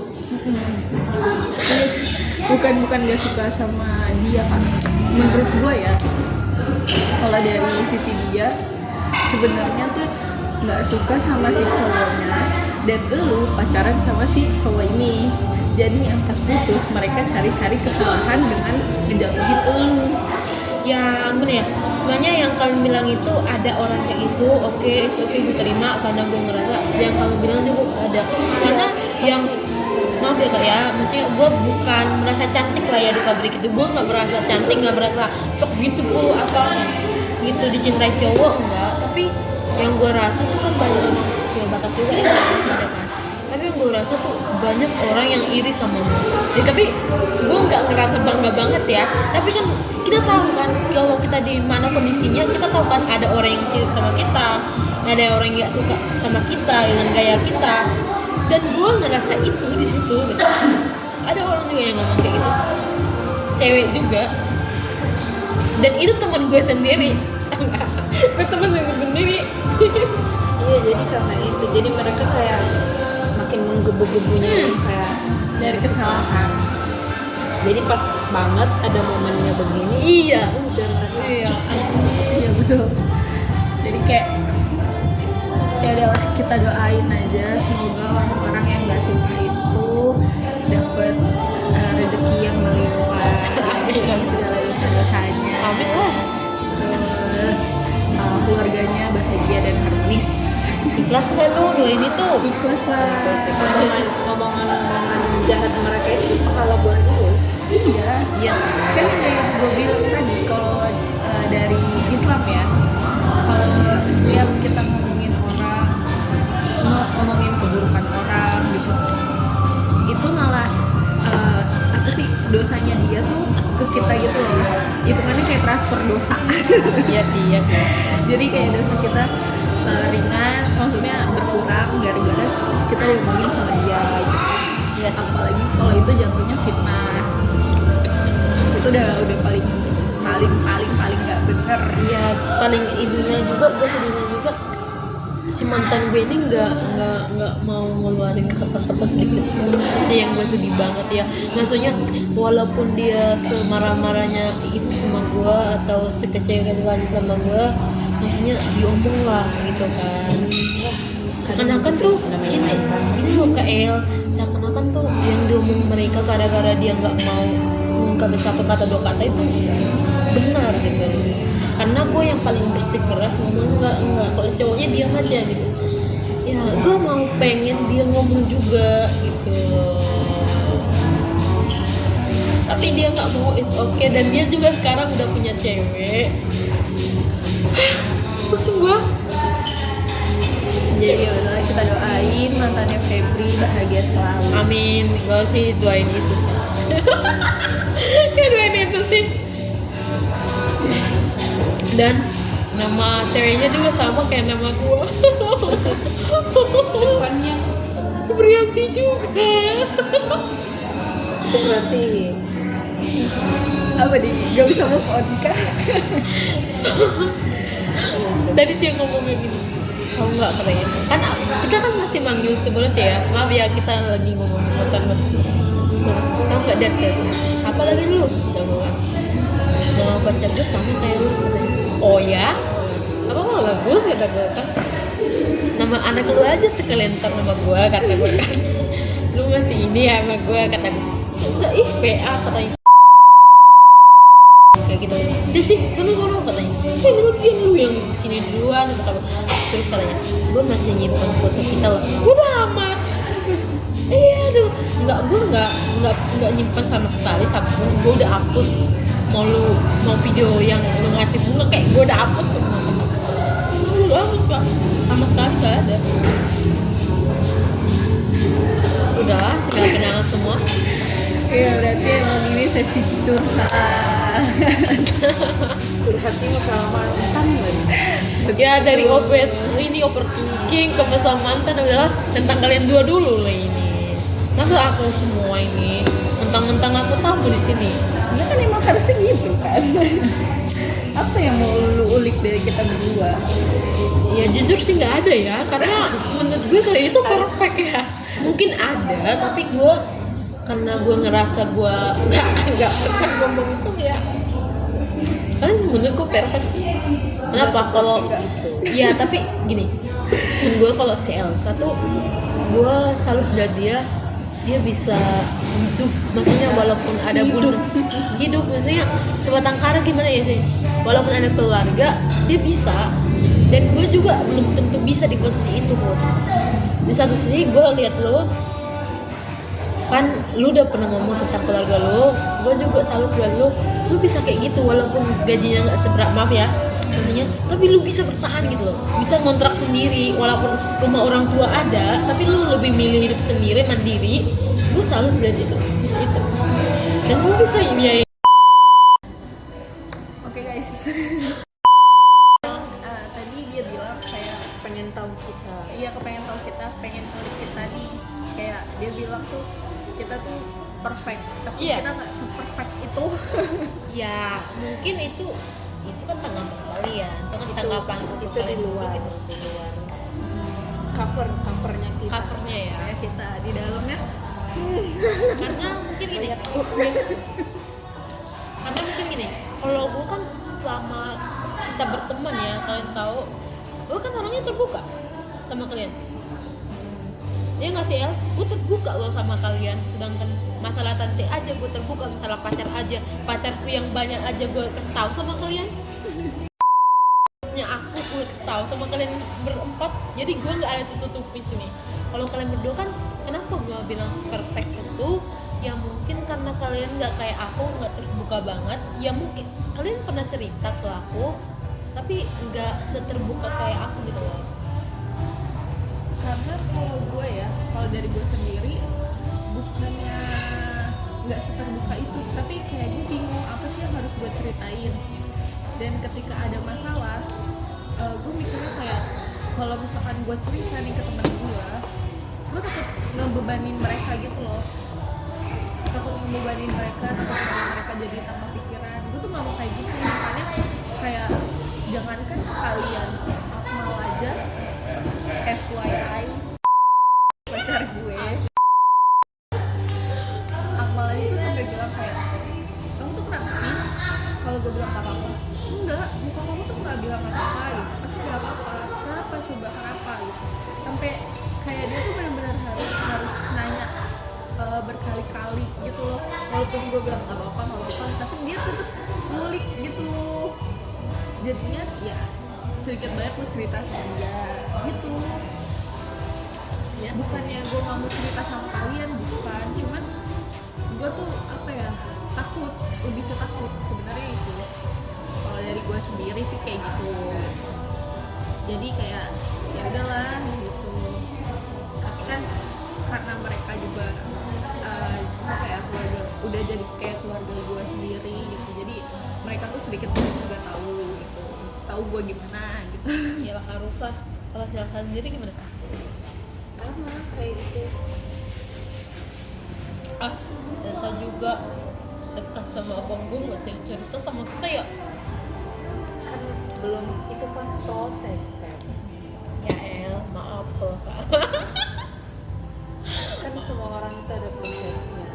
bukan gak suka sama dia kan, menurut gue ya. Kalau dari sisi dia sebenarnya tuh nggak suka sama si cowoknya, dan lu pacaran sama si cowok ini. Jadi yang pas putus mereka cari-cari kesalahan dengan ngejauhin lu. Ya ampun ya, sebenarnya yang kalian bilang itu ada orang kayak itu, oke gue terima karena gue ngerasa yang kamu bilang juga ada. Karena yang maaf ya kak ya, maksudnya gue bukan merasa cantik lah ya di pabrik itu, gue nggak merasa cantik, nggak merasa sok gitu apa gitu dicintai cowok enggak. Tapi yang gue rasa tuh kan banyak orang cewek Batak juga ada kan, tapi yang gue rasa tuh banyak orang yang iri sama gue ya, tapi gue nggak ngerasa bangga banget ya. Tapi kan kita tahu kan kalau kita di mana kondisinya, kita tahu kan ada orang yang sirik sama kita, ada orang yang nggak suka sama kita dengan gaya kita, dan gue ngerasa itu di situ gitu. Ada orang juga yang ngomong kayak gitu, cewek juga, dan itu teman gue sendiri. Teman gue sendiri. Iya, jadi karena itu jadi mereka kayak makin menggebu-gebunya kayak Dari kesalahan. jadi pas banget ada momennya begini, Iya. udah mereka Iya betul. Jadi kayak ya udahlah, kita doain aja semoga orang-orang yang nggak suka itu dapat rezeki yang melimpah dari segala dosa-dosanya. Amin lah. Terus keluarganya bahagia dan harmonis. Ikhlas nggak lu doain itu? Ikhlas lah. omongan jahat mereka itu pahala buat lu. Iya. Iya. Kan yang gue bilang tadi, kalau dari Islam ya, kalau setiap kita ngomongin orang, ngomongin keburukan orang gitu, itu malah apa sih, dosanya dia tuh ke kita gitu loh. Itu kan kayak transfer dosa. Iya sih. Jadi kayak dosa kita ringan, maksudnya berkurang gara-gara kita diomongin sama dia gitu. Iya. Apalagi kalau itu jatuhnya fitnah, itu udah paling nggak bener. Iya, paling ibunya juga, gue sedihnya juga. si mantan gue ini nggak mau ngeluarin kata-kata sedikit pun sih, yang gue sedih banget ya. Maksudnya walaupun dia semarah-marahnya itu sama gue atau sekecewa-kecewanya sama gue, maksudnya diomong lah gitu kan. Seakan-akan tuh ini loh KL, seakan-akan tuh yang diomong mereka gara-gara dia nggak mau mengungkapin satu kata dua kata itu benar gitu. Karena gue yang paling bersikeras ngomong enggak, kalau cowoknya diam aja gitu. Ya gue mau pengen dia ngomong juga gitu, tapi dia nggak mau. It's okay. Dan dia juga sekarang udah punya cewek. Pusing gue. Jadi udah kita doain mantannya Febri bahagia selalu. Amin. Gue sih doain itu sih. Gak doain itu sih. Dan nama ceweknya juga sama kayak nama gua. Persis. Depannya Brianti juga. itu berarti Apa nih? Gak bisa move on kah? Tadi dia ngomongnya gini, tahu nggak katanya? Kan kita kan masih manggil sebenarnya ya. Maaf ya, kita lagi ngomongin mantan. Tahu nggak dat ya? Apa lagi lu? Tahu kan? Nama pacar gue sama kayak lu katanya. Oh ya? Apa mau bagus kata gue kan? Nama anak lu aja sekalian ntar nama gue kata gue kan. Lu masih ini ya sama gue kata gue. Enggak PA katanya. Kayak gitu. Dia sih sono katanya. Bagian lu yang kesini duluan kata gue. Terus katanya, gue masih nyimpan foto kita loh. Udah amat. Iya aduh, gue nggak nyimpan sama sekali satupun. Gue udah hapus. Mau video yang lu ngasih bunga kayak gue udah hapus semua. Lu nggak hapus kan? Sama sekali nggak ada. Udah, tinggal kenangan semua. Iya berarti emang ini sesi curhat. curhatnya masalah mantan lagi. Ya dari overthinking ke masalah mantan adalah tentang kalian dua dulu lah ini. Masa aku semua ini mentang-mentang aku tamu di sini. Ya kan emang harusnya gitu kan. Apa yang mau lu ulik dari kita berdua? Ya jujur sih nggak ada ya, karena menurut gue kali itu perfect ya. Mungkin ada, tapi gue karena gue ngerasa gue nggak pernah ngomong itu ya. Kan menurut gue perfect sih. Kenapa kalau ya tapi gini, gue kalau si Elsa tuh gue salut lihat dia bisa hidup, maksudnya walaupun ada hidup maksudnya sebatang kara gimana ya sih, walaupun ada keluarga dia bisa. Dan gue juga belum tentu bisa di posisi itu kok. Di satu sisi gue lihat lo kan, lu udah pernah ngomong tentang keluarga lo, gue juga salut lihat lu bisa kayak gitu walaupun gajinya nggak seberapa, maaf ya maksudnya, tapi lu bisa bertahan gitu loh, bisa ngontrak sendiri walaupun rumah orang tua ada, tapi lu lebih milih hidup sendiri mandiri. Gue salut lihat itu. Dan lu bisa biayain. Oke guys. Tadi dia bilang kayak pengen tahu kita. iya kepengen tahu kita, pengen tahu kita nih, kayak dia bilang tuh kita tuh perfect, tapi Iya. kita nggak se-perfect itu. Ya mungkin itu kan tanggapan kalian, itu kan tanggapan itu untuk kalian di luar. gitu, di luar covernya kita. covernya ya. Kayak kita di dalamnya. Karena mungkin gini, kalau gue kan selama kita berteman ya, kalian tahu gue kan orangnya terbuka sama kalian. Dia nggak sih El, gue terbuka loh sama kalian. Sedangkan masalah tante aja gue terbuka, masalah pacar aja, pacarku yang banyak aja gue kasih tahu sama kalian. Aku gue kasih tahu sama kalian berempat, jadi gue nggak ada tutup-tutupi sini. Kalau kalian berdua kan, kenapa gue bilang perfect itu? Ya mungkin karena kalian nggak kayak aku, nggak terbuka banget. Ya mungkin kalian pernah cerita ke aku, tapi nggak seterbuka kayak aku gitu loh. Karena kalau gue ya, kalau dari gue sendiri bukannya nggak seterbuka itu, tapi kayak gue bingung apa sih yang harus gue ceritain. Dan ketika ada masalah, gue mikirnya kayak kalau misalkan gue cerita nih ke temen gue takut ngebebanin mereka gitu loh, takut ngebebanin mereka, takut mereka jadi tambah pikiran. Gue tuh nggak mau kayak gitu, makanya kayak jangankan ke kalian, Akmal aja kali gitu loh, walaupun gue bilang nggak apa-apa, tapi dia tetap ngulik gitu, jadinya ya sedikit banyak gue cerita sama dia gitu. Ya bukannya gue nggak mau cerita sama kalian, bukan, cuman gue tuh apa ya, takut, lebih ke takut sebenarnya itu. Kalau dari gue sendiri sih kayak gitu, jadi kayak ya udahlah gitu. Tapi kan karena mereka juga apa ya, keluarga, udah jadi kayak keluarga gue sendiri gitu, jadi mereka tuh sedikit banyak juga tahu gue gimana gitu. Iyalah harus lah. Kalau silakan sendiri gimana? Sama kayak gitu. Desa juga dekat sama abang gue nggak cerita sama kita ya. Kan belum, itu kan proses kan. Ya maaf loh Kak. Kan semua orang itu ada prosesnya.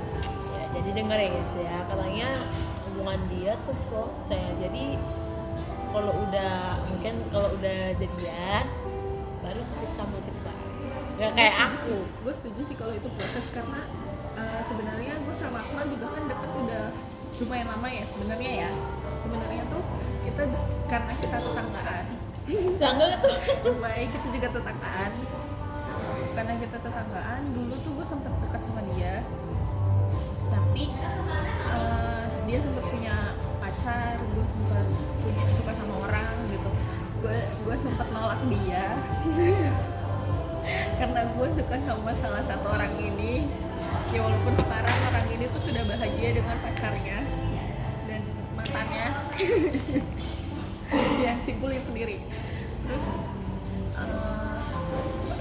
Ya jadi dengar ya guys ya, katanya hubungan dia tuh proses. Jadi kalau udah jadian baru cerita sama kita. Gak kayak aku. Gue setuju sih kalau itu proses, karena sebenarnya gue sama Akmal juga kan deket udah lumayan lama ya sebenarnya ya. Sebenarnya tuh kita karena kita tetanggaan. Tangga tuh. Baik, kita juga tetanggaan. Karena kita tetanggaan, dulu tuh gue sempet dekat sama dia. Tapi dia sempet punya pacar, gue sempet suka sama orang gitu. Gue sempet nolak dia. Karena gue suka sama salah satu orang ini. Ya walaupun sekarang orang ini tuh sudah bahagia dengan pacarnya dan mantannya. Ya simpulin sendiri. Terus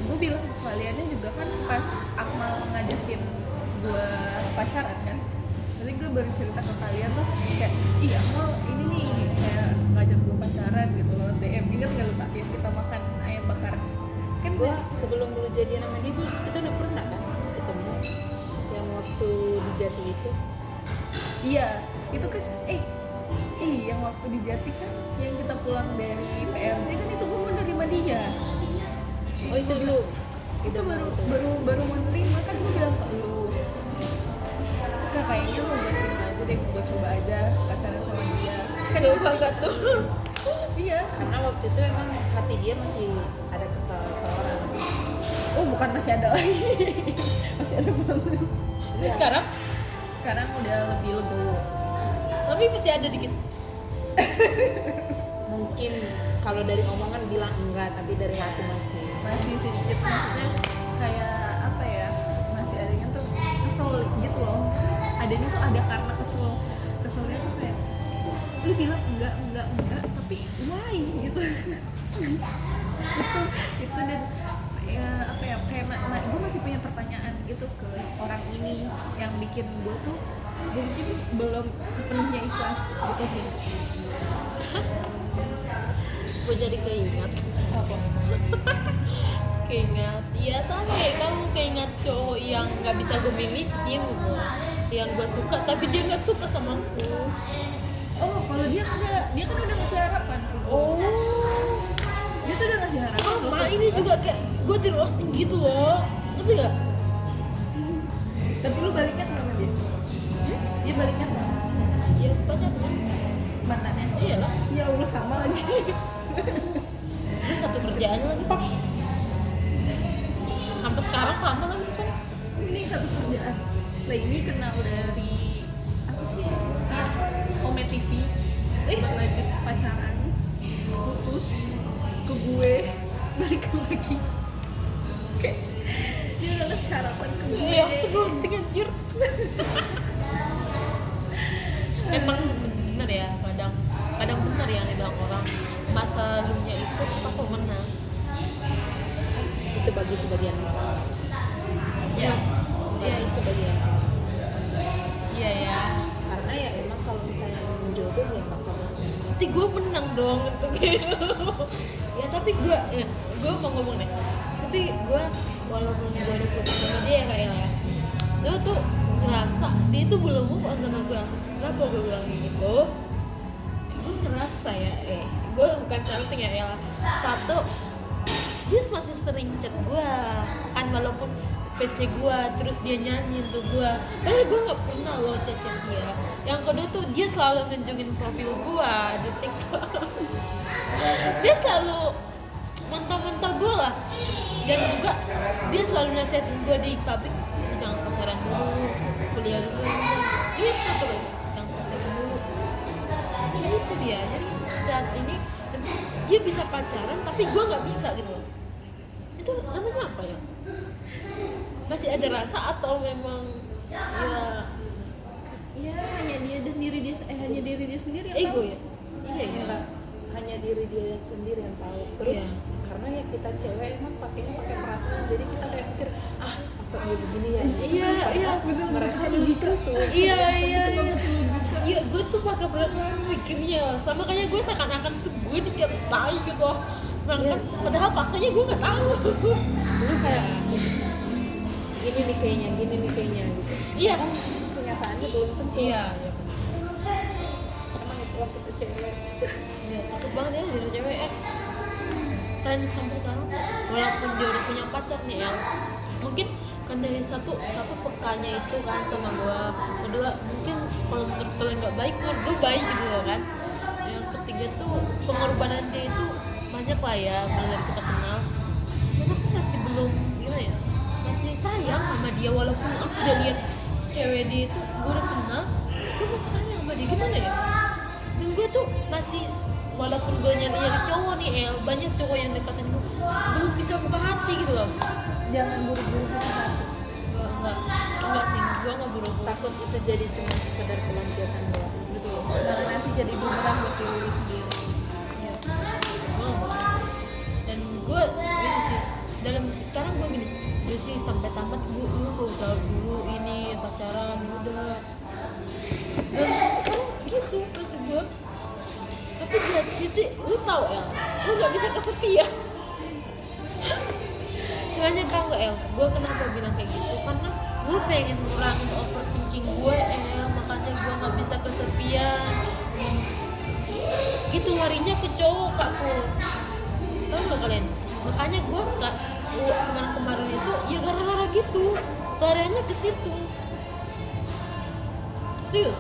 gue bilang ke kaliannya juga kan pas Akmal ngajakin gue pacaran kan, nanti gue baru cerita ke kalian tuh kayak, iya Akmal ini nih kayak ngajak gue pacaran gitu loh, DM. Ingat gak lu Kak, kita makan ayam bakar kan? Gue sebelum lu jadian sama dia, kita udah pernah kan ketemu yang waktu di Jati itu. Iya itu kan yang waktu di Jati kan, yang kita pulang dari PMJ kan, itu gue menerima dia. Oh itu dulu. Itu baru menerima kan. Gue bilang ke lu, Kak kayaknya mau gue terima aja deh, gue coba aja pacaran sama dia. Kan gue Tangga tuh. iya. Karena waktu itu emang hati dia masih ada kesal seorang. Oh bukan, masih ada lagi. Masih ada banget. Terus Sekarang udah lebih legowo. tapi masih ada dikit. Mungkin kalau dari omongan bilang enggak, tapi dari hati Masih sedikit, maksudnya kayak apa ya, masih adanya tuh kesel gitu loh. Adanya tuh ada karena keselnya tuh kayak, lu bilang enggak tapi why gitu. itu dan ya, apa ya, kayak gue masih punya pertanyaan gitu ke orang ini yang bikin gue tuh mungkin belum sepenuhnya ikhlas gitu sih. Gue jadi keinget Apa? keinget ya sama kayak kamu, keinget cowok yang nggak bisa gue milikin gitu, yang gue suka tapi dia nggak suka sama aku. Oh kalau dia enggak, dia kan udah ngasih harapan ke gue. Oh Dia tuh udah ngasih harapan ke sama gue. ini juga kayak gue di roasting gitu loh, ngerti gak? Tapi lu balikan sama dia? Dia balikan sama Ya pacarnya. mantannya? Iyalah, Ya Allah sama lagi. ini satu kerjaan lagi pak. Sampai sekarang sama lagi soalnya. Ini satu kerjaan. Nah ini kenal dari apa sih? Ome TV. Lagi pacaran, putus, ke gue, balik lagi. Kayak dia udah ngasih harapan ke gue. Iya, roasting anjir. Emang bener ya, kadang bener ya dibilang orang masa lalunya itu apa menang. itu bagi sebagian orang. Ya, Bagi sebagian orang. iya ya. Karena ya emang kalau misalnya menjodoh ya bakal Berarti gue menang dong untuk gitu. Ya tapi gue mau ngomong nih. Tapi gue walaupun gue udah putus sama dia ya kayak ya, gue tuh ngerasa dia tuh belum move on sama gue. Kenapa gue bilang gitu? Gue ngerasa ya, gue bukan cantik ya. Satu, dia masih sering chat gue kan, walaupun PC gua, terus dia nyanyi untuk gua. Padahal gua nggak pernah loh chat dia. Yang kedua tuh dia selalu ngunjungin profil gua di TikTok. Dia selalu mantau-mantau gua lah. Dan juga dia selalu nasihatin gua di pabrik, jangan pacaran dulu, kuliah dulu. Itu terus, jangan pacaran dulu. Itu dia. Jadi saat ini dia bisa pacaran tapi gua nggak bisa gitu loh. Itu namanya apa ya? Masih ada rasa atau memang Ya hanya diri dia sendiri yang ego tahu. ya? Iya ya. Lah, hanya diri dia sendiri yang tahu. Terus Iya. karena ya kita cewek emang pakai perasaan, jadi kita kayak mikir apa dia begini ya. Iya, Betul. Mereka belum tentu. Iya. Iya, gue tuh pakai perasaan mikirnya. Sama kayak gue seakan-akan tuh gue dicintai gitu. Padahal faktanya gue nggak tahu. Dulu kayak gini nih kayaknya gitu. Iya. Kan kenyataannya belum tentu. Iya. Emang itu waktu itu cewek. Iya, sakit banget ya jadi cewek kan sampai sekarang walaupun dia udah punya pacar nih ya, mungkin kan dari satu pekanya itu kan sama gua, kedua mungkin kalau menurut kalian nggak baik, menurut gua baik gitu loh kan. Yang ketiga tuh pengorbanan dia itu banyak lah ya, mulai dari kita kenal. Dan aku masih belum gimana ya, masih sayang sama dia walaupun aku udah lihat cewek dia itu, gua udah kenal, gua masih sayang sama dia, gimana ya? Dan gue tuh masih, walaupun gue nyari cowok nih banyak cowok yang deketin gue, belum bisa buka hati gitu loh. Jangan buru-buru hati. Enggak sih, gue nggak buru-buru. Takut itu jadi cuma sekedar pelampiasan doang gitu loh. Jangan nanti jadi bumerang buat diri lu sendiri. Dan gue gitu sih, dalam sekarang gue gini, gue sih sampai tamat gue gak usah dulu ini pacaran udah. Dan sekarang gitu prinsip gue. Tapi di situ lu tau El, lu nggak bisa kesepian. Sebenarnya tau gak El, gue kenapa bilang kayak gitu? Karena gue pengen ngurangin overthinking gue El, makanya gue nggak bisa kesepian. Itu larinya ke cowok Kak Pur. Tau gak kalian? Makanya gue kemarin itu ya gara-gara gitu, larinya ke situ. Serius?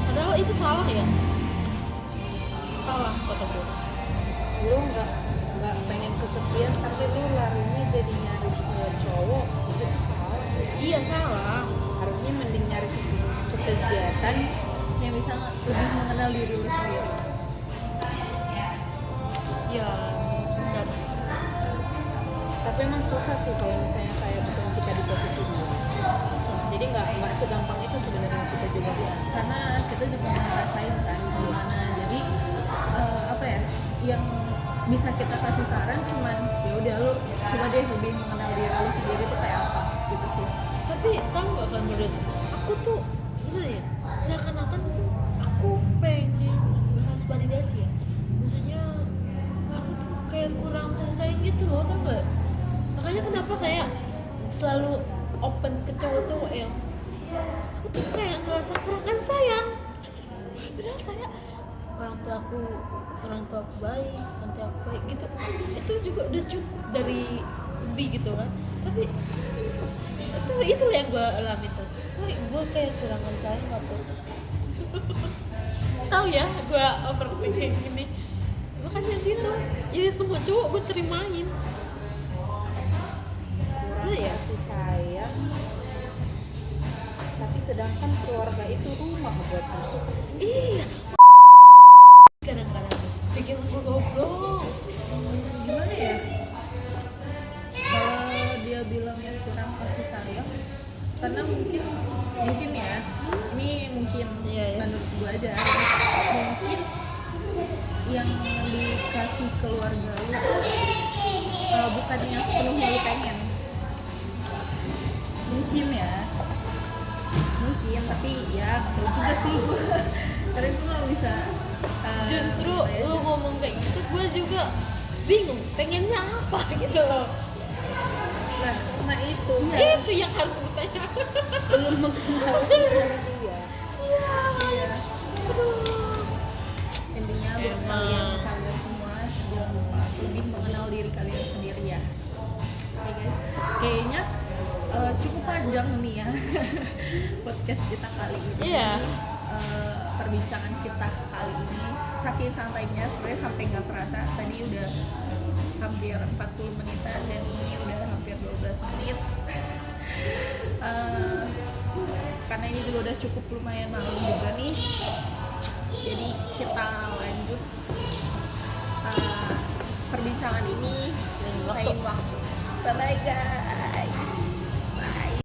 Padahal itu salah ya? Salah kata gue. Lu nggak pengen kesepian tapi lu larinya jadi nyari ke cowok, itu sih salah. Iya salah. Harusnya mending nyari ke kegiatan Yang bisa lebih mengenal diri lu sendiri. Ya benar. tapi emang susah sih kalau misalnya kayak bukan kita di posisi dia. Jadi nggak segampang itu sebenarnya kita juga. Karena kita juga ngerasain kan gimana. Jadi apa ya, yang bisa kita kasih saran cuman ya udah lu coba deh lebih mengenal diri lu sendiri tuh kayak apa gitu sih. Tapi tahu nggak kan menurut aku tuh gimana ya, seakan-akan aku pengen bahas validasi ya, maksudnya aku tuh kayak kurang kasih sayang gitu loh, tau nggak? Makanya kenapa saya selalu open ke cowok-cowok ya, aku tuh kayak ngerasa kurang kasih sayang. Padahal saya orang tua aku baik, tante aku baik gitu, itu juga udah cukup dari lebih gitu kan. Tapi itu yang gue alami tuh, gue kayak kurang kasih sayang nggak tuh. Tahu ya, gue overthinking gini, makanya gitu. Jadi semua cowok gue terimain. Kurang ya? kasih sayang, tapi sedangkan keluarga itu rumah buat lu, susah. Iya. Kadang-kadang bikin gue goblok. Gimana ya, kalau dia bilangnya kurang kasih sayang karena mungkin ya ini mungkin Iya, iya. menurut gua aja, mungkin yang dikasih keluarga lu tuh bukan yang sepenuhnya lu pengen, mungkin tapi ya betul juga sih gua karena itu nggak bisa Justru apa ya, lu ngomong kayak gitu, gue juga bingung pengennya apa gitu loh. Nah karena itu Itu yang harus ditanya. belum mengenal diri dia. Iya. Aduh. intinya buat Emang. kalian semua jangan lupa lebih mengenal diri kalian sendiri ya. Oke guys, kayaknya cukup panjang nih ya podcast kita kali ini. Iya. Perbincangan kita kali ini saking santainya sebenarnya sampai nggak terasa tadi udah hampir 40 menitan dan ini udah hampir 12 menit. Karena ini juga udah cukup lumayan malam juga nih, jadi kita lanjut perbincangan ini lain waktu. Bye bye guys.